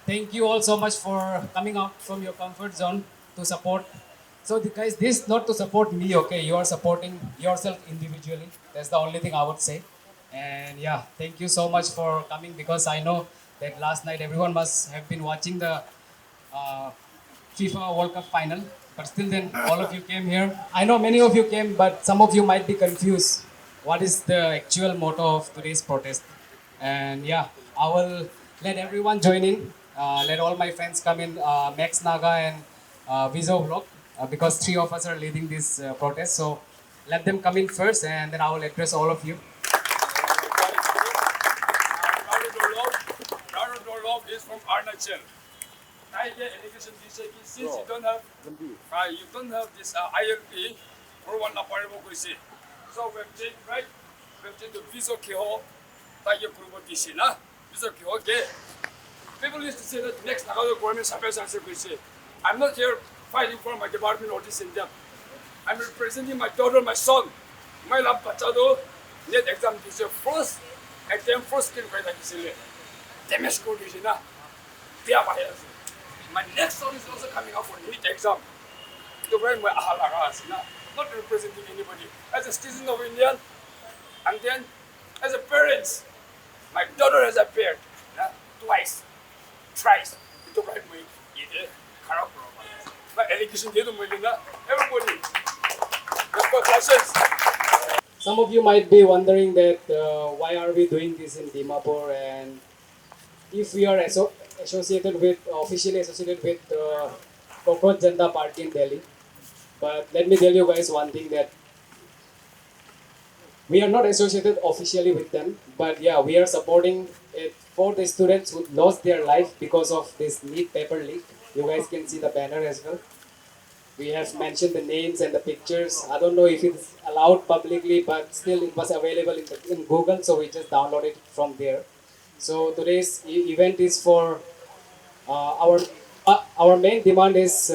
thank you all so much for coming out from your comfort zone to support. So, guys, this not to support me, okay? You are supporting yourself individually. That's the only thing I would say. And yeah, thank you so much for coming because I know that last night everyone must have been watching the uh, FIFA World Cup final. But still, then all of you came here. I know many of you came, but some of you might be confused. What is the actual motto of today's protest? And yeah, I will let everyone join in. Let all my friends come in, Max Naga and Vizo Vlog, because three of us are leading this protest. So let them come in first, and then I will address all of you. Love is from Arunachal. I get education visa since you don't have this ILP for one apartment kuisi. So we have changed right. We have changed the visa kiho. Tayo kurubo kisi na visa kiho ke. People used to say that next Nagato government suppression kuisi. I'm not here fighting for my department or this and that. I'm representing my daughter, my son. My love bachado net exam teacher first exam first skill kaya kisile. Damage school kisina. Dia bahaya. My next son is also coming out for NEET exam. To write my ahalaras, not representing anybody. As a citizen of India, and then as a parent, my daughter has appeared twice, thrice. To write my my education did everybody. Let's go classes. Some of you might be wondering that why are we doing this in Dimapur, and if we are associated with officially associated with Cockroach Janta Party in Delhi. But let me tell you guys one thing, that we are not associated officially with them, but yeah, we are supporting it for the students who lost their life because of this NEET paper leak. You guys can see the banner as well. We have mentioned the names and the pictures. I don't know if it's allowed publicly, but still it was available in Google, so we just downloaded it from there. So today's event is for our main demand is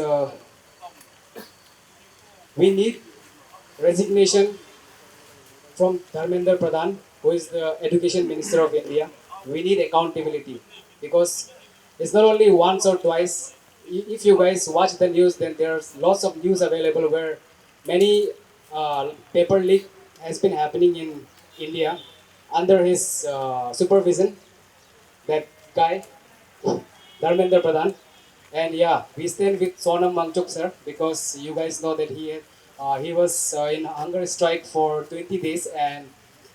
we need resignation from Dharmender Pradhan, who is the Education Minister of India. We need accountability because it's not only once or twice. If you guys watch the news, then there's lots of news available where many paper leak has been happening in India under his supervision. That guy, Dharmender Pradhan. And yeah, we stand with Sonam Wangchuk sir because you guys know that he was in hunger strike for 20 days, and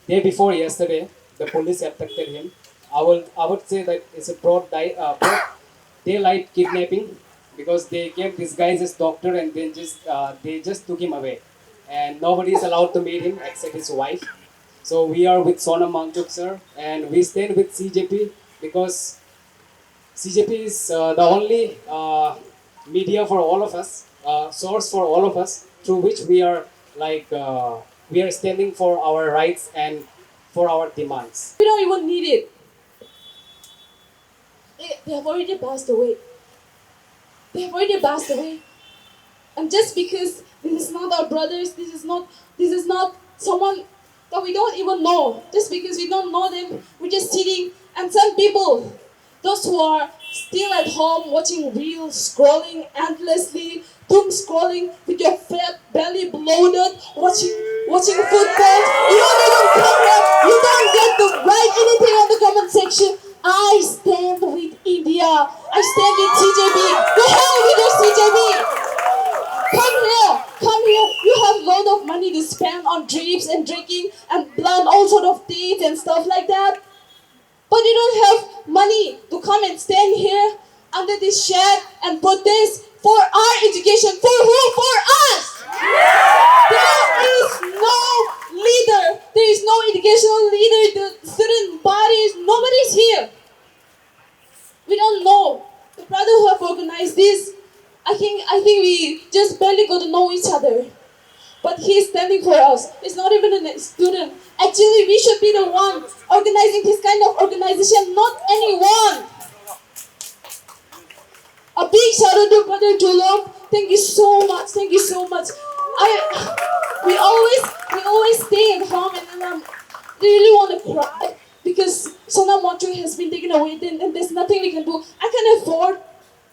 day before yesterday the police abducted him. I would say that it's a broad daylight kidnapping because they came disguised as doctor and then they just took him away, and nobody is allowed to meet him except his wife. So we are with Sonam Wangchuk sir, and we stand with CJP because CJP is the only media for all of us, source for all of us, through which we are standing for our rights and for our demands. We don't even need it. They have already passed away. They have already passed away. And just because this is not our brothers, this is not someone that we don't even know. Just because we don't know them, we're just sitting. And some people, those who are still at home watching reels, scrolling endlessly, doom scrolling with your fat belly bloated, watching football. You don't even come here. You don't get to write anything on the comment section. I stand with India. I stand with CJB. The hell with your CJB. Come here. You have a lot of money to spend on trips and drinking and plan all sort of dates and stuff like that. But you don't have money to come and stand here under this shed and protest for our education. For who? For us! There is no leader. There is no educational leader. The student bodies, nobody's here. We don't know. The brother who have organized this, I think we just barely got to know each other. But he's standing for us. It's not even a student. Actually, we should be the one organizing this kind of organization, not anyone. A big shout out to Brother Julong. Thank you so much. Thank you so much. We always stay at home, and then I really want to cry because Sonam Montreal has been taken away, then and there's nothing we can do. I can afford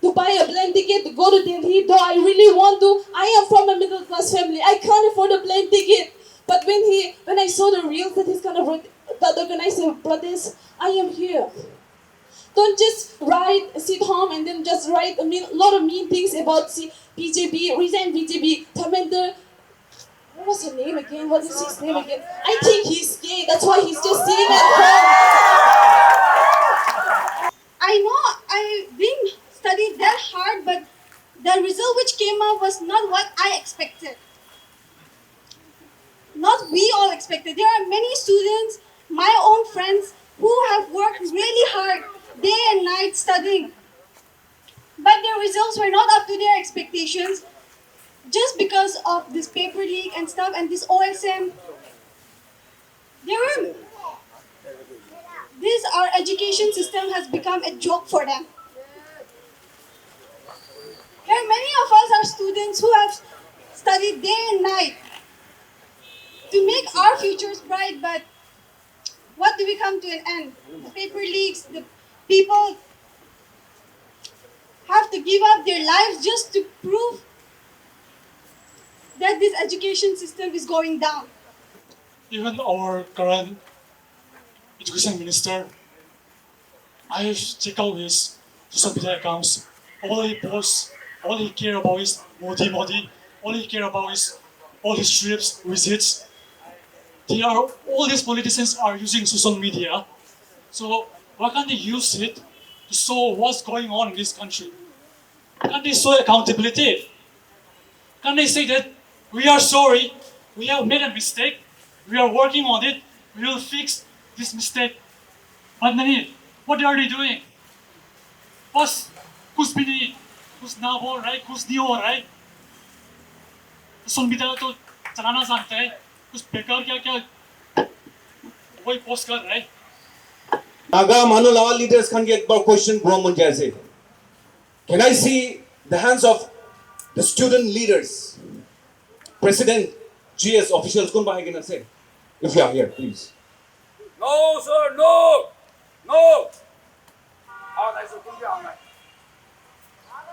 to buy a plane ticket to go to Delhi, though I really want to. I am from a middle class family. I can't afford a plane ticket. But when I saw the reels that he's gonna that organize a protest, I am here. Don't just sit home and then just write a lot of mean things about BJP, resign BJP, Thamender. What was her name again? What is his name again? I think he's gay. That's why he's just sitting at home. I know I didn't study that hard, but the result which came out was not what I expected. Not we all expected. There are many students, my own friends, who have worked really hard day and night studying. But their results were not up to their expectations just because of this paper leak and stuff and this OSM. Our education system has become a joke for them. There are many of us are students who have studied day and night to make our futures bright, but what do we come to an end? The paper leaks, the people have to give up their lives just to prove that this education system is going down. Even our current education minister, I have checked out his social media accounts. All he posts, all he care about is Modi. All he care about is all his trips, visits. All these politicians are using social media. So why can't they use it to show what's going on in this country? Can't they show accountability? Can't they say that we are sorry, we have made a mistake, we are working on it, we will fix this mistake? But Nani, what are they doing? Bas, कुछ भी नहीं, कुछ ना बोल रहा है, कुछ नहीं हो रहा है. संविधान तो चलाना जानता है, कुछ बेकार क्या वही पोस्ट कर रहा है. Naga Manulawa leaders can get more question from Munjazi. Can I see the hands of the student leaders? President, GS officials, come by again and say, if you are here, please. No, sir, no! No!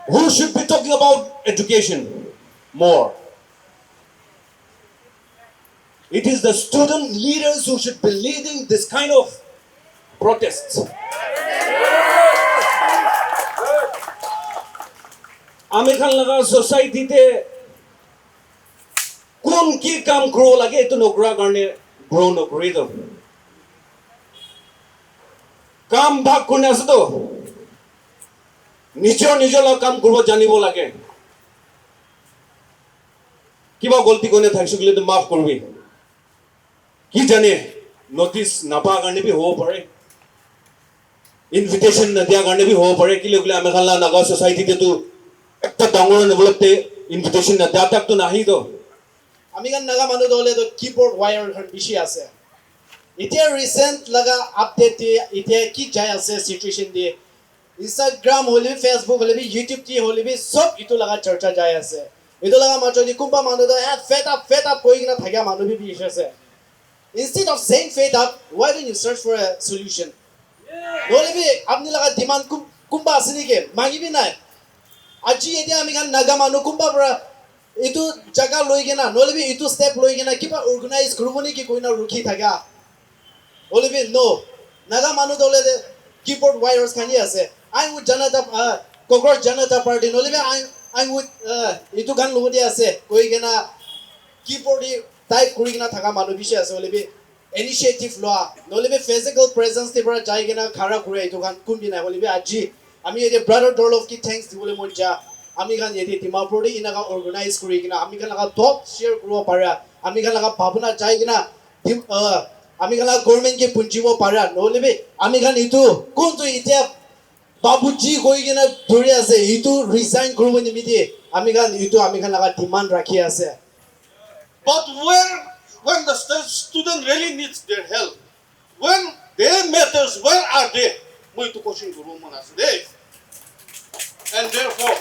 Who should be talking about education more? It is the student leaders who should be leading this kind of protests. American laga society te kon ki kam grow lage to nokra karne grow nokri to kam bhag korne ase to nijor la kam korbo janibo lage kiba golti kone thakshugile to maaf korbi ki jane notice napa karne bhi ho pare invitation na dia karne bhi ho pare ki logle American la naga society te tu একটা ডাঙৰ নেবলতে invitation না দাতাক তো নাহি তো আমি গান নাগা মানুহ দলে তো কিবোর্ড ওয়্যাৰ খন বেছি আছে এতিয়া ৰিসেন্ট লাগা আপডেট এতিয়া কি যায় আছে সিচুৱেচন দি ইনষ্টাগ্ৰাম হলি ফেসবুক হলি ইউটিউব কি হলি সব ইটো লাগা চৰ্চা যায় আছে ইটো লাগা মাত্ৰ দি কোনবা মানুহ দ ফেট আপ কৈ কিনা থাকা মানুহ বি বিশ আছে instead of saying fed up why don't you search for a solution হলি আপনি লাগা ডিমান্ড কোনবা আছে নেকি মাগিবি নাই আজি এতিয়া আমি গান নাগা মানুহ কোনবা পৰা ইটো জায়গা লৈ কিনা নলবি ইটো স্টেপ লৈ কিনা কিবা অৰ্গানাইজ কৰিব নেকি কইনা ৰখি থাকা নলবি নো নাগা মানুহ দলে কিবোর্ড ওয়্যাৰছ খানি আছে আই উইথ জনতা কংগ্ৰেছ জনতা পাৰ্টি নলবি আই উইথ ইটো গান লব দি আছে কৈ কিনা কিবোর্ড টাইপ কৰি কিনা থাকা মানুহ বিছে আছে নলবি ইনিশিয়েটিভ লোৱা নলবি ফিজিক্যাল প্ৰেজেন্স দি পৰা যাই কিনা খাৰা কৰি ইটো গান কোন বিনা নলবি আজি আমি এই ব্রাদার ডলফ কি থ্যাঙ্কস দিবলে মন যা আমি গান এই ডিমাপুৰ দি ইনাগা অৰ্গানাইজ কৰি কিনা আমি গান লাগা টপ শেয়ার কৰিব পাৰা আমি গান লাগা ভাবনা যাই কিনা আমি গান লাগা গভর্নমেন্ট কে পুঞ্জিব পাৰা নহলেবি আমি গান ইটো কোনটো এতিয়া বাবুজি কই কিনা ধৰি আছে ইটো ৰিজাইন কৰিব নিমিতি আমি গান লাগা ডিমান্ড ৰাখি আছে but when the student really needs their help when they matters where are they মই তো কোশ্চেন করব মন আছে দে and therefore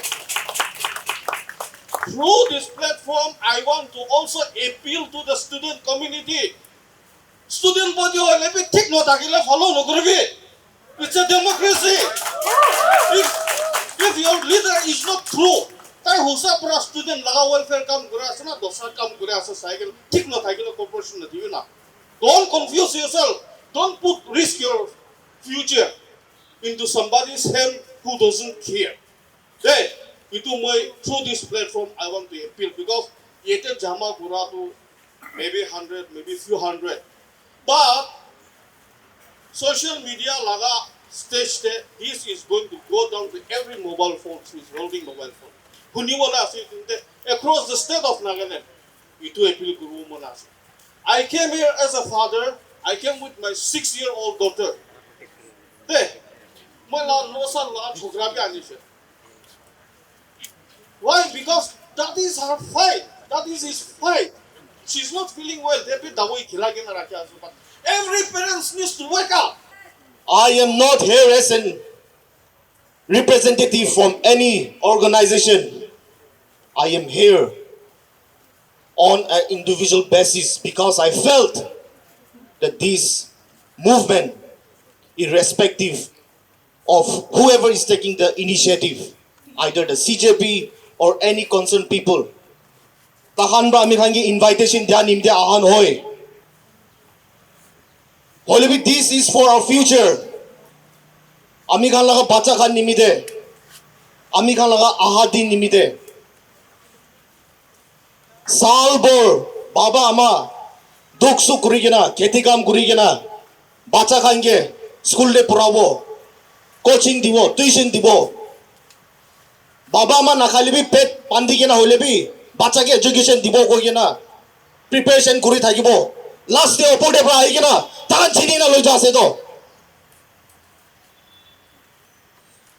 through this platform I want to also appeal to the student community student body hole be ঠিক নথাকিলে follow নকৰিবি it's a democracy if your leader is not true তাই হোসা পুরা student লাগা ওয়েলফেয়ার কাম করে আছে না দশরা কাম করে আছে সাইকেল ঠিক নথাকিলে কর্পোরেশন দিবি না don't confuse yourself don't put risk your future into somebody's hand who doesn't care hey itu my through this platform I want to appeal because yete jama kura to maybe 100 maybe few hundred but social media laga stage this is going to go down to every mobile phone who is holding mobile phone huniwala ase across the state of Nagaland itu appeal guru mona ase I came here as a father I came with my 6-year-old daughter hey my la losa la chokra bi anise why because that is her fight that is his fight she's not feeling well they be dawai khilagena rakha ase but every parents needs to wake up I am not here as an representative from any organization. I am here on an individual basis because I felt that this movement, irrespective of whoever is taking the initiative, either the CJP or any concerned people, tahanba ami khangi invitation dia nimde ahan hoy. Holy this is for our future. Ami khan laga bacha khan nimide. Ami khan laga ahadi nimide. Saal bor baba ama dukh sukh kurigena kheti kam kurigena bacha khan ge school de purabo coaching dibo tuition dibo baba ama nakhali bi pet pandi gena hole bi bacha ge education dibo kogena preparation kuri thakibo last day opor de pra aigena ta chini na loi jase to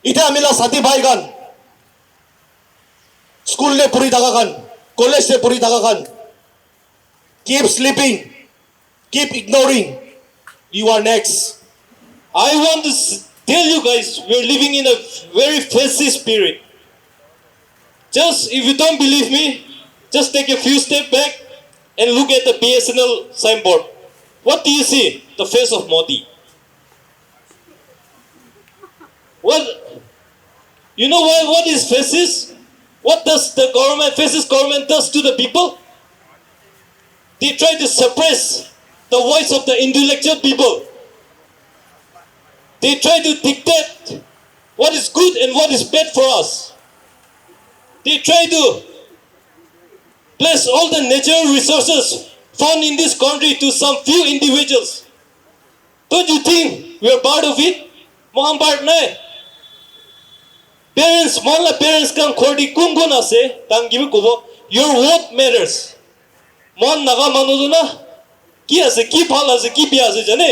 ite amila sati bhai gan school de puri daga gan college de puri daga gan keep sleeping keep ignoring you are next I want to tell you guys we're living in a very fascist spirit just if you don't believe me just take a few steps back and look at the BSNL signboard what do you see the face of Modi what you know what is fascist what does the government fascist government does to the people they try to suppress the voice of the intellectual people they try to dictate what is good and what is bad for us they try to place all the natural resources found in this country to some few individuals don't you think we are part of it moham part nai parents mala parents kan khordi kungun ase tang gibi kobo your vote matters mon naga manu na ki ase ki phal ase ki bia ase jane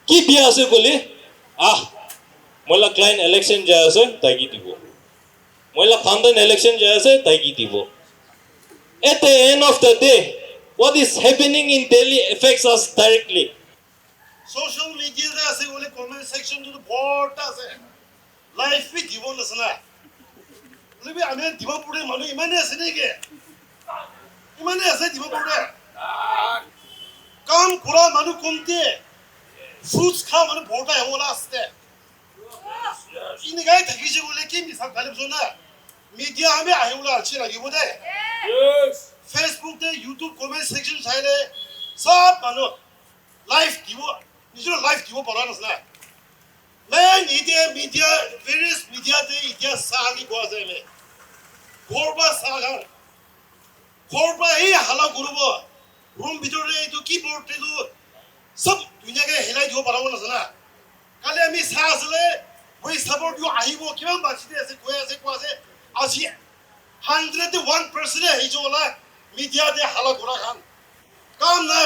ki bia ase kole mola client election jai ase tagi dibo mola khandan election jai ase tagi dibo at the end of the day what is happening in Delhi affects us directly social media there ase ole comment section to the board ase life bi divon asna lebi ame Dimapur manu imane ase neke imane ase Dimapur kam kura manu komte fruits kha manu bhota hola aste ini gai thakise bole ki misal kalib sona media ame ayola achi lagi bode yes Facebook te YouTube comment section saile sab manu live dibo nijor live dibo pora nasna man media various media te itia sagi ko ase me korba saga korba ei hala gurubo room bitore to keyboard te to sab dunya ke helai dibo parabo nasna kale ami sa asle we support you ahibo kiman bachite ase ko ase asi 101% ei jola media te hala gura khan kam na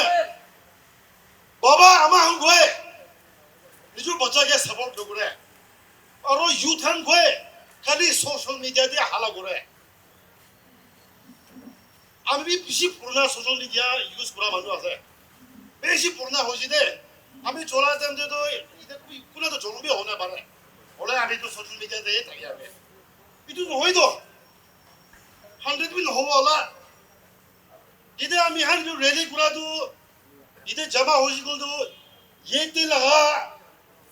baba ama hum goe निजु बच्चा के support करे और youth हन गए खाली social media दे हाला करे আমি বি বেশি পুরনা সোশ্যাল মিডিয়া ইউজ করা মানুষ আছে বেশি পুরনা হইছে দে আমি চলা যাম যে তো এটা কোনা তো জরুরি হনা পারে ওলে আমি তো সোশ্যাল মিডিয়া দে থাকি আমি ইটু নহয় তো 100 বিন হবো ওলা যেটা আমি হান রেলি করা তো 이때 자마 오시고도 예때라가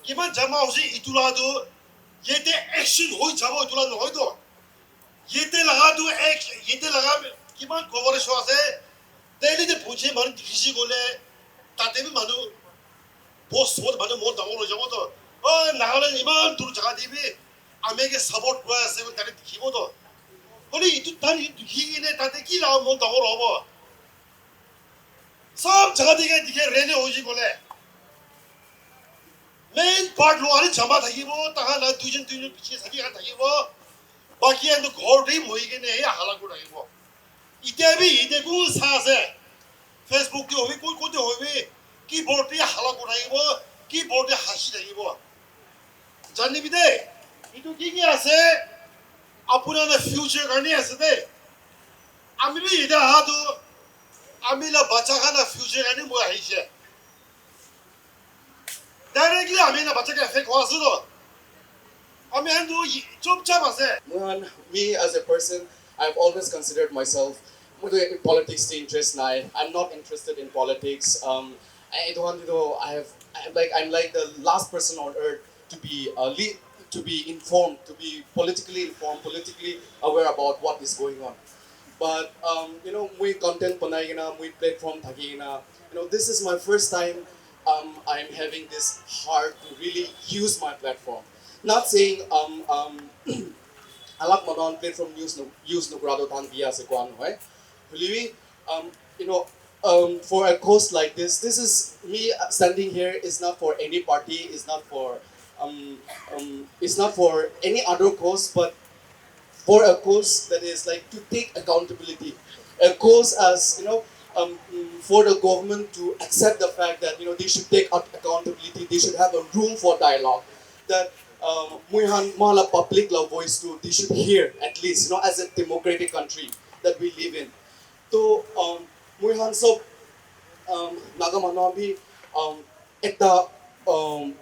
기만 자마 오시 이투라도 예때 액션 호이 잡아 이투라도 호이도 예때라가도 예때라가 기만 고거를 쇼하세 때리데 보지 말은 디시고래 따때비 마누 보스 뭐 마누 뭐 당으로 잡아도 나가는 이만 두루 자가디비 아메게 서포트 와서 다른 기보도 아니 이투 다니 기기네 따때 기라 뭐 당으로 오버 सब जगह दिखे दिखे रेने हो जी बोले मेन पार्ट लो आने जमा था वो तहाँ ना तुझे पीछे सभी का था वो बाकी है तो घोर डी मोई के नहीं हालात को नहीं वो इतने को सास है फेसबुक के होगी कोई कोई होगी कीबोर्ड पे हालात को नहीं वो कीबोर्ड पे हाशी नहीं वो जानने भी दे इतो क्या ऐसे अपना ना फ्यूचर करने ऐसे दे अमी भी इधर हाँ तो 아미라 바차가나 퓨처가 뭐 아이제 다이렉트리 아미나 바차가 페이크 와서도 아미 한도 좀 잡아세 Muhan, me as a person, I've always considered myself in politics to interest now. I'm not interested in politics. I don't want to know. I'm like the last person on earth to be to be informed, to be politically informed, politically aware about what is going on. But we content panai we platform thaki this is my first time I'm having this heart to really use my platform. Not saying alak manon platform use no grado tan via se kwan right. Really, for a cause like this is me standing here is not for any party, is not for it's not for any other cause, but for a cause that is like to take accountability, a cause as for the government to accept the fact that they should take accountability, they should have a room for dialogue, that muihan mala public la voice too, they should hear at least as a democratic country that we live in. So muihan so naga mano bhi ekta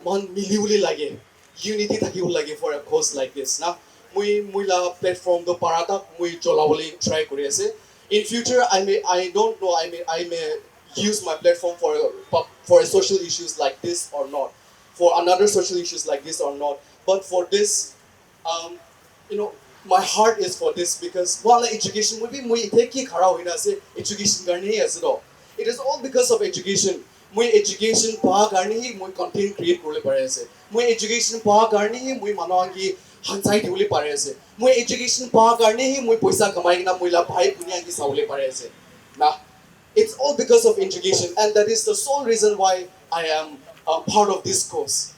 man miliuli lage, unity thakibo lage for a cause like this na. Mui la platform do parata mui cholawali try kori ase. In future I don't know, I may use my platform for social issues like this or not, for another social issues like this or not, but for this my heart is for this, because wala education mui bi mui theki khara hoina ase education garne hi ase do. It is all because of education. Mui education pa garne hi mui content create korle pare ase. Mui education pa garne hi mui manangi hansai diule pare ase. Mui education pa garne hi mui paisa kamai na mui la bhai bunia ki saule pare ase. Na it's all because of education, and that is the sole reason why I am part of this course.